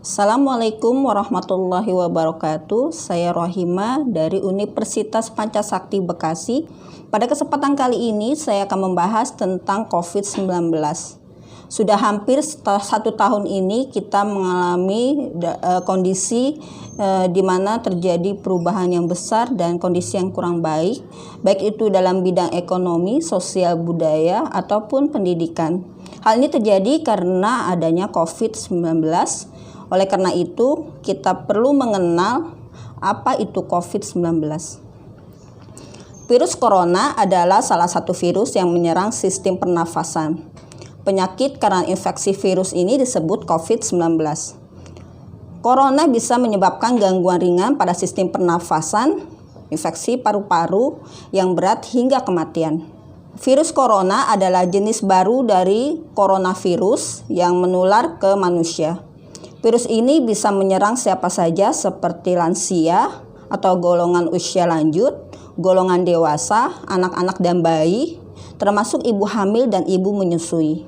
Assalamualaikum warahmatullahi wabarakatuh. Saya Rohima dari Universitas Pancasakti Bekasi. Pada kesempatan kali ini saya akan membahas tentang COVID-19. Sudah hampir setelah 1 tahun ini kita mengalami kondisi di mana terjadi perubahan yang besar dan kondisi yang kurang baik itu dalam bidang ekonomi, sosial, budaya, ataupun pendidikan. Hal ini terjadi karena adanya COVID-19. Oleh karena itu, kita perlu mengenal apa itu COVID-19. Virus corona adalah salah satu virus yang menyerang sistem pernafasan. Penyakit karena infeksi virus ini disebut COVID-19. Corona bisa menyebabkan gangguan ringan pada sistem pernafasan, infeksi paru-paru yang berat hingga kematian. Virus corona adalah jenis baru dari coronavirus yang menular ke manusia. Virus ini bisa menyerang siapa saja seperti lansia atau golongan usia lanjut, golongan dewasa, anak-anak dan bayi, termasuk ibu hamil dan ibu menyusui.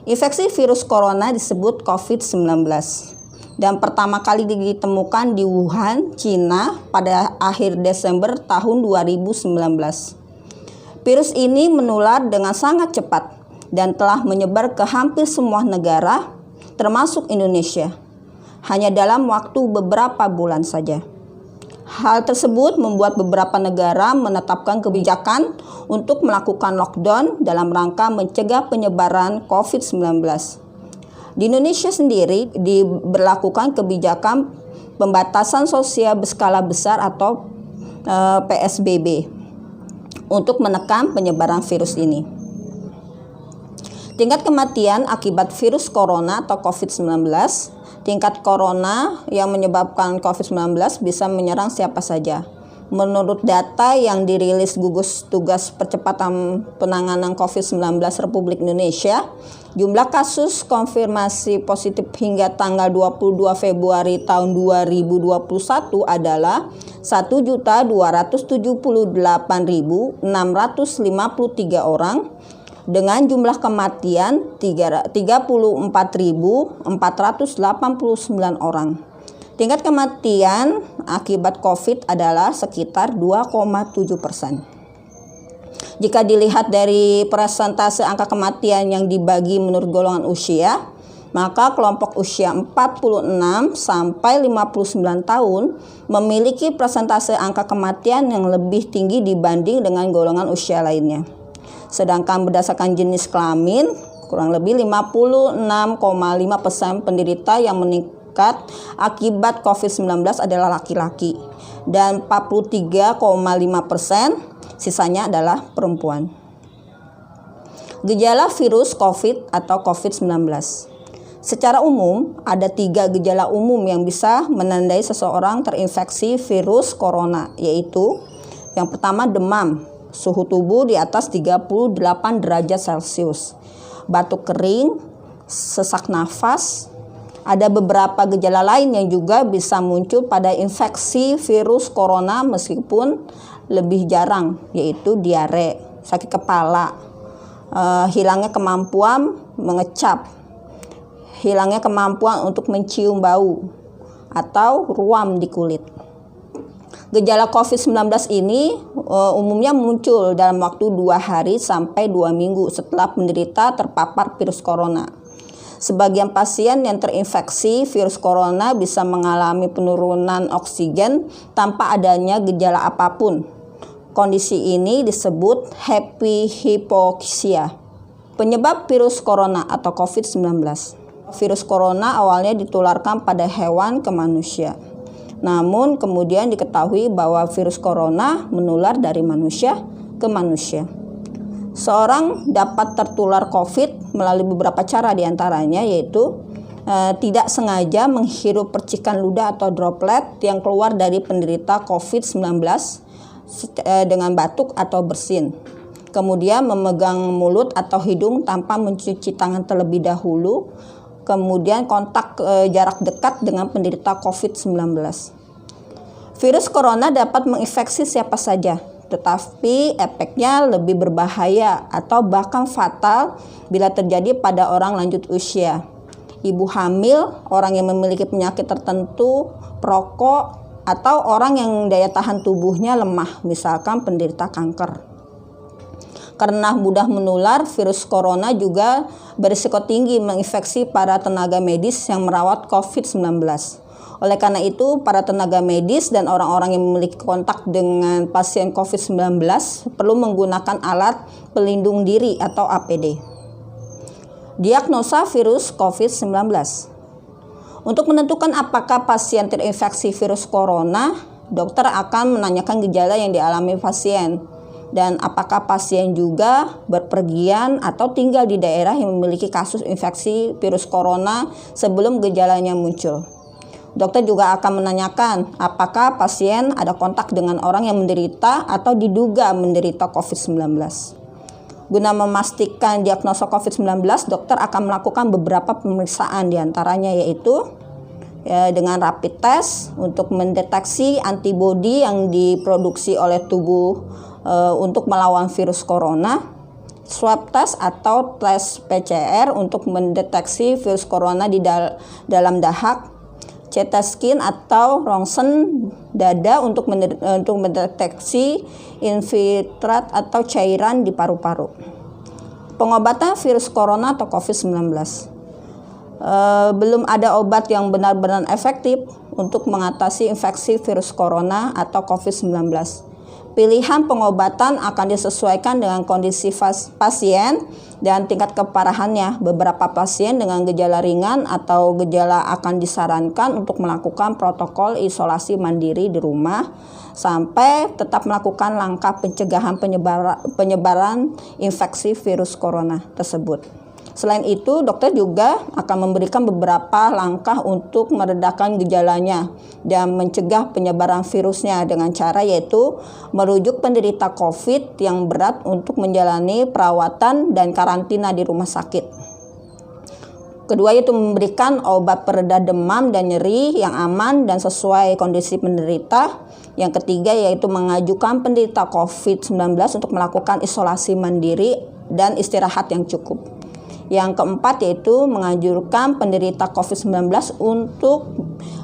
Infeksi virus corona disebut COVID-19 dan pertama kali ditemukan di Wuhan, Cina pada akhir Desember tahun 2019. Virus ini menular dengan sangat cepat dan telah menyebar ke hampir semua negara, termasuk Indonesia, hanya dalam waktu beberapa bulan saja. Hal tersebut membuat beberapa negara menetapkan kebijakan untuk melakukan lockdown dalam rangka mencegah penyebaran COVID-19. Di Indonesia sendiri diberlakukan kebijakan pembatasan sosial berskala besar atau PSBB untuk menekan penyebaran virus ini. Tingkat kematian akibat virus corona atau COVID-19, tingkat corona yang menyebabkan COVID-19 bisa menyerang siapa saja. Menurut data yang dirilis gugus tugas percepatan penanganan COVID-19 Republik Indonesia, jumlah kasus konfirmasi positif hingga tanggal 22 Februari tahun 2021 adalah 1.278.653 orang, dengan jumlah kematian 34.489 orang. Tingkat kematian akibat COVID adalah sekitar 2,7%. Jika dilihat dari persentase angka kematian yang dibagi menurut golongan usia, maka kelompok usia 46 sampai 59 tahun memiliki persentase angka kematian yang lebih tinggi dibanding dengan golongan usia lainnya. Sedangkan berdasarkan jenis kelamin, kurang lebih 56,5% penderita yang meningkat akibat COVID-19 adalah laki-laki dan 43,5% sisanya adalah perempuan. Gejala virus COVID atau COVID-19. Secara umum, ada 3 gejala umum yang bisa menandai seseorang terinfeksi virus corona, yaitu yang pertama demam, suhu tubuh di atas 38 derajat Celcius, batuk kering, sesak nafas. Ada beberapa gejala lain yang juga bisa muncul pada infeksi virus corona meskipun lebih jarang, yaitu diare, sakit kepala, hilangnya kemampuan mengecap, hilangnya kemampuan untuk mencium bau, atau ruam di kulit. Gejala COVID-19 ini umumnya muncul dalam waktu 2 hari sampai 2 minggu setelah penderita terpapar virus corona. Sebagian pasien yang terinfeksi virus corona bisa mengalami penurunan oksigen tanpa adanya gejala apapun. Kondisi ini disebut happy hypoxia. Penyebab virus corona atau COVID-19. Virus corona awalnya ditularkan pada hewan ke manusia. Namun kemudian diketahui bahwa virus corona menular dari manusia ke manusia. Seorang dapat tertular COVID melalui beberapa cara, diantaranya yaitu tidak sengaja menghirup percikan ludah atau droplet yang keluar dari penderita COVID-19 dengan batuk atau bersin. Kemudian memegang mulut atau hidung tanpa mencuci tangan terlebih dahulu. Kemudian kontak jarak dekat dengan penderita COVID-19. Virus corona dapat menginfeksi siapa saja, tetapi efeknya lebih berbahaya atau bahkan fatal bila terjadi pada orang lanjut usia. ibu hamil, orang yang memiliki penyakit tertentu, perokok, atau orang yang daya tahan tubuhnya lemah, misalkan penderita kanker. Karena mudah menular, virus corona juga berisiko tinggi menginfeksi para tenaga medis yang merawat COVID-19. Oleh karena itu, para tenaga medis dan orang-orang yang memiliki kontak dengan pasien COVID-19 perlu menggunakan alat pelindung diri atau APD. Diagnosa virus COVID-19. Untuk menentukan apakah pasien terinfeksi virus corona, dokter akan menanyakan gejala yang dialami pasien dan apakah pasien juga berpergian atau tinggal di daerah yang memiliki kasus infeksi virus corona sebelum gejalanya muncul. Dokter juga akan menanyakan apakah pasien ada kontak dengan orang yang menderita atau diduga menderita COVID-19. Guna memastikan diagnosa COVID-19, dokter akan melakukan beberapa pemeriksaan, diantaranya yaitu dengan rapid test untuk mendeteksi antibodi yang diproduksi oleh tubuh untuk melawan virus corona, swab test atau tes PCR untuk mendeteksi virus corona di dalam dahak, CT scan atau rongsen dada untuk mendeteksi infiltrat atau cairan di paru-paru. Pengobatan virus corona atau COVID-19. Belum ada obat yang benar-benar efektif untuk mengatasi infeksi virus corona atau COVID-19. Pilihan pengobatan akan disesuaikan dengan kondisi pasien dan tingkat keparahannya. Beberapa pasien dengan gejala ringan atau gejala akan disarankan untuk melakukan protokol isolasi mandiri di rumah sampai tetap melakukan langkah pencegahan penyebaran infeksi virus corona tersebut. Selain itu, dokter juga akan memberikan beberapa langkah untuk meredakan gejalanya dan mencegah penyebaran virusnya dengan cara yaitu merujuk penderita COVID yang berat untuk menjalani perawatan dan karantina di rumah sakit. Kedua yaitu memberikan obat pereda demam dan nyeri yang aman dan sesuai kondisi penderita. Yang ketiga yaitu mengajukan penderita COVID-19 untuk melakukan isolasi mandiri dan istirahat yang cukup. Yang keempat yaitu menganjurkan penderita COVID-19 untuk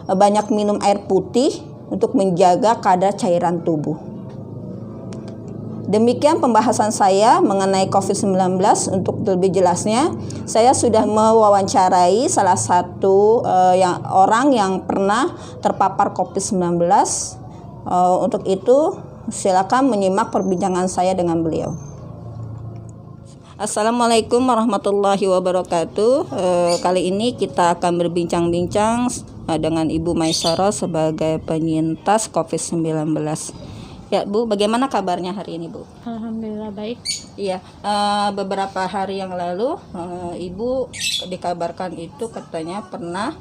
banyak minum air putih untuk menjaga kadar cairan tubuh. Demikian pembahasan saya mengenai COVID-19. Untuk lebih jelasnya, saya sudah mewawancarai salah satu orang yang pernah terpapar COVID-19. Untuk itu, silakan menyimak perbincangan saya dengan beliau. Assalamualaikum warahmatullahi wabarakatuh. Kali ini kita akan berbincang-bincang dengan Ibu Maisarah sebagai penyintas COVID-19. Ya Bu, bagaimana kabarnya hari ini Bu? Alhamdulillah baik. Iya, beberapa hari yang lalu Ibu dikabarkan itu katanya pernah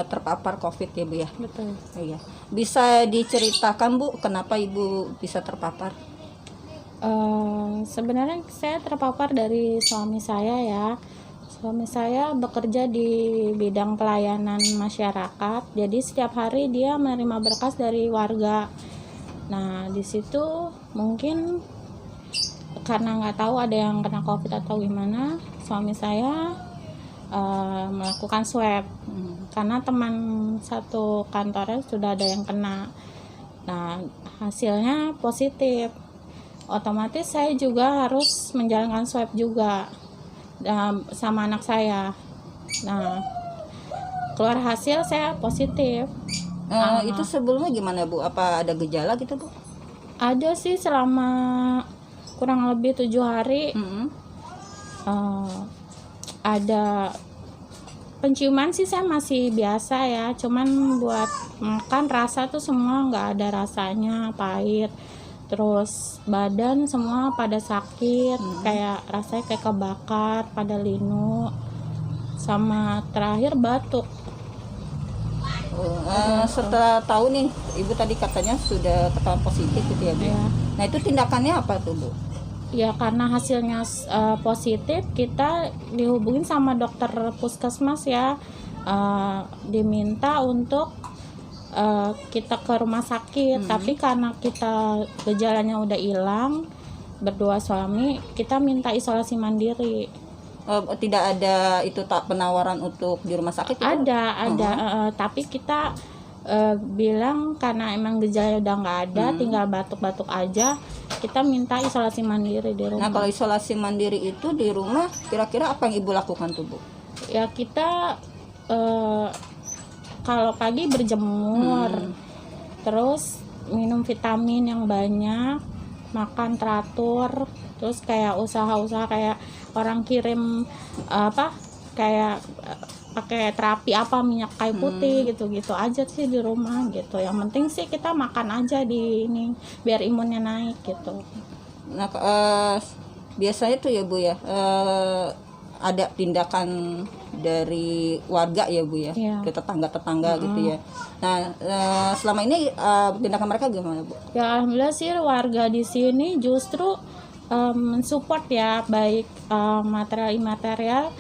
terpapar COVID ya Bu ya? Betul. Iya. Bisa diceritakan Bu, kenapa Ibu bisa terpapar? Sebenarnya saya terpapar dari suami saya ya. Suami saya bekerja di bidang pelayanan masyarakat. Jadi setiap hari dia menerima berkas dari warga. Nah di situ mungkin karena nggak tahu ada yang kena COVID atau gimana, suami saya melakukan swab. Karena teman satu kantornya sudah ada yang kena. Nah hasilnya positif. Otomatis saya juga harus menjalankan swab juga sama anak saya. Nah, keluar hasil saya positif. Itu sebelumnya gimana Bu? Apa ada gejala gitu Bu? Ada sih selama kurang lebih 7 hari. Ada penciuman sih saya masih biasa ya. Cuman buat makan rasa tuh semua nggak ada rasanya, pahit. Terus badan semua pada sakit, kayak rasanya kayak kebakar, pada linu, sama terakhir batuk. Setelah tahu nih, Ibu tadi katanya sudah ketahuan positif gitu ya Bu? Ya. Nah itu tindakannya apa tuh Bu? Ya karena hasilnya positif, kita dihubungin sama dokter puskesmas ya, diminta untuk kita ke rumah sakit. Tapi karena kita gejalanya udah hilang, berdua suami kita minta isolasi mandiri. Tidak ada itu tak penawaran untuk di rumah sakit itu? Ada, tapi kita bilang karena emang gejala udah nggak ada, tinggal batuk-batuk aja, kita minta isolasi mandiri di rumah. Nah, kalau isolasi mandiri itu di rumah kira-kira apa yang Ibu lakukan tuh, Bu? Ya kita kalau pagi berjemur, terus minum vitamin yang banyak, makan teratur, terus kayak usaha-usaha kayak orang kirim kayak pakai terapi minyak kayu putih gitu-gitu aja sih di rumah gitu. Yang penting sih kita makan aja di ini biar imunnya naik gitu. Nah, biasanya tuh ya Bu ya, ada tindakan dari warga ya Bu ya, ke tetangga-tetangga gitu ya. Nah, selama ini tindakan mereka gimana Bu? Ya alhamdulillah sih warga di sini justru mensupport ya, baik material imaterial,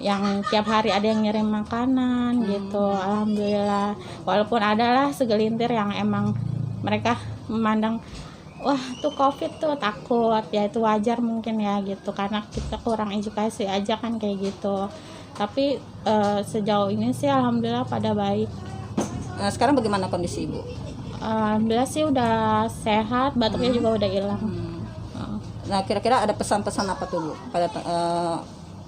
yang tiap hari ada yang ngirim makanan gitu. Alhamdulillah, walaupun adalah segelintir yang emang mereka memandang wah tuh COVID tuh takut, ya itu wajar mungkin ya gitu, karena kita kurang edukasi aja kan kayak gitu. Tapi sejauh ini sih alhamdulillah pada baik. Nah, sekarang bagaimana kondisi Ibu? Alhamdulillah sih udah sehat, batuknya juga udah hilang. Nah, kira-kira ada pesan-pesan apa tuh Bu pada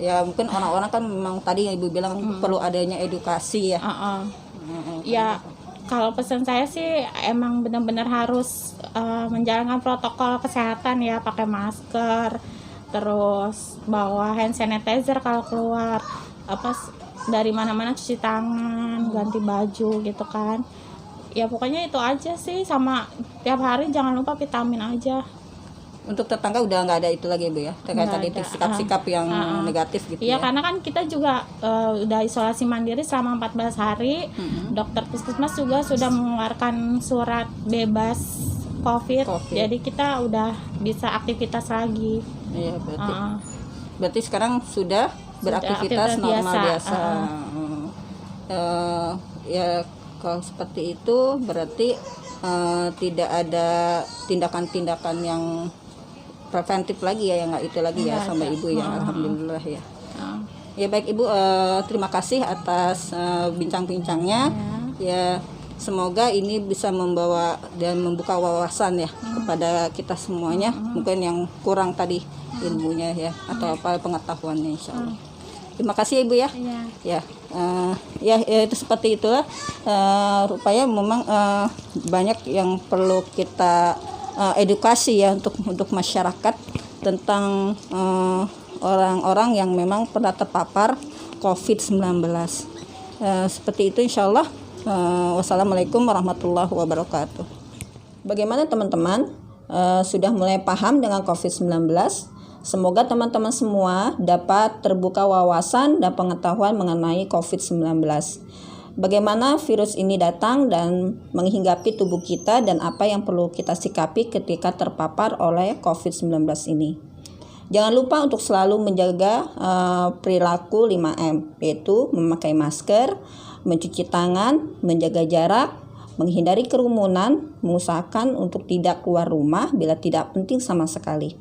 ya mungkin orang-orang kan memang tadi yang Ibu bilang perlu adanya edukasi ya. Ya kalau pesan saya sih emang benar-benar harus menjalankan protokol kesehatan ya, pakai masker, terus bawa hand sanitizer kalau keluar, dari mana-mana cuci tangan, ganti baju gitu kan. Ya pokoknya itu aja sih, sama tiap hari jangan lupa vitamin aja. Untuk tetangga udah nggak ada itu lagi Bu ya, terkait tadi itu sikap-sikap yang negatif gitu ya. Iya, karena kan kita juga udah isolasi mandiri selama 14 hari. Dokter puskesmas juga sudah mengeluarkan surat bebas COVID. Jadi kita udah bisa aktivitas lagi. Iya, berarti sekarang sudah beraktivitas normal biasa. Ya kalau seperti itu berarti tidak ada tindakan-tindakan yang preventif lagi ya, yang nggak itu lagi ya sama Ibu ya. Alhamdulillah ya. Ya baik Ibu, terima kasih atas bincang-bincangnya ya. Semoga ini bisa membawa dan membuka wawasan ya kepada kita semuanya, mungkin yang kurang tadi ilmunya ya atau pengetahuannya, insya Allah. Terima kasih Ibu ya. Ya itu seperti itulah, rupanya memang banyak yang perlu kita edukasi ya untuk masyarakat tentang orang-orang yang memang pernah terpapar COVID-19. Seperti itu insya Allah. Wassalamualaikum warahmatullahi wabarakatuh. Bagaimana teman-teman? Sudah mulai paham dengan COVID-19? Semoga teman-teman semua dapat terbuka wawasan dan pengetahuan mengenai COVID-19. Bagaimana virus ini datang dan menghinggapi tubuh kita dan apa yang perlu kita sikapi ketika terpapar oleh COVID-19 ini. Jangan lupa untuk selalu menjaga perilaku 5M, yaitu memakai masker, mencuci tangan, menjaga jarak, menghindari kerumunan, mengusahakan untuk tidak keluar rumah bila tidak penting sama sekali.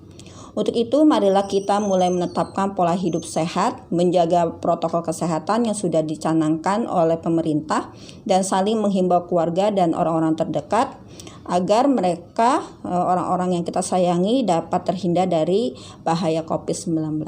Untuk itu, marilah kita mulai menetapkan pola hidup sehat, menjaga protokol kesehatan yang sudah dicanangkan oleh pemerintah, dan saling menghimbau keluarga dan orang-orang terdekat agar mereka, orang-orang yang kita sayangi, dapat terhindar dari bahaya COVID-19.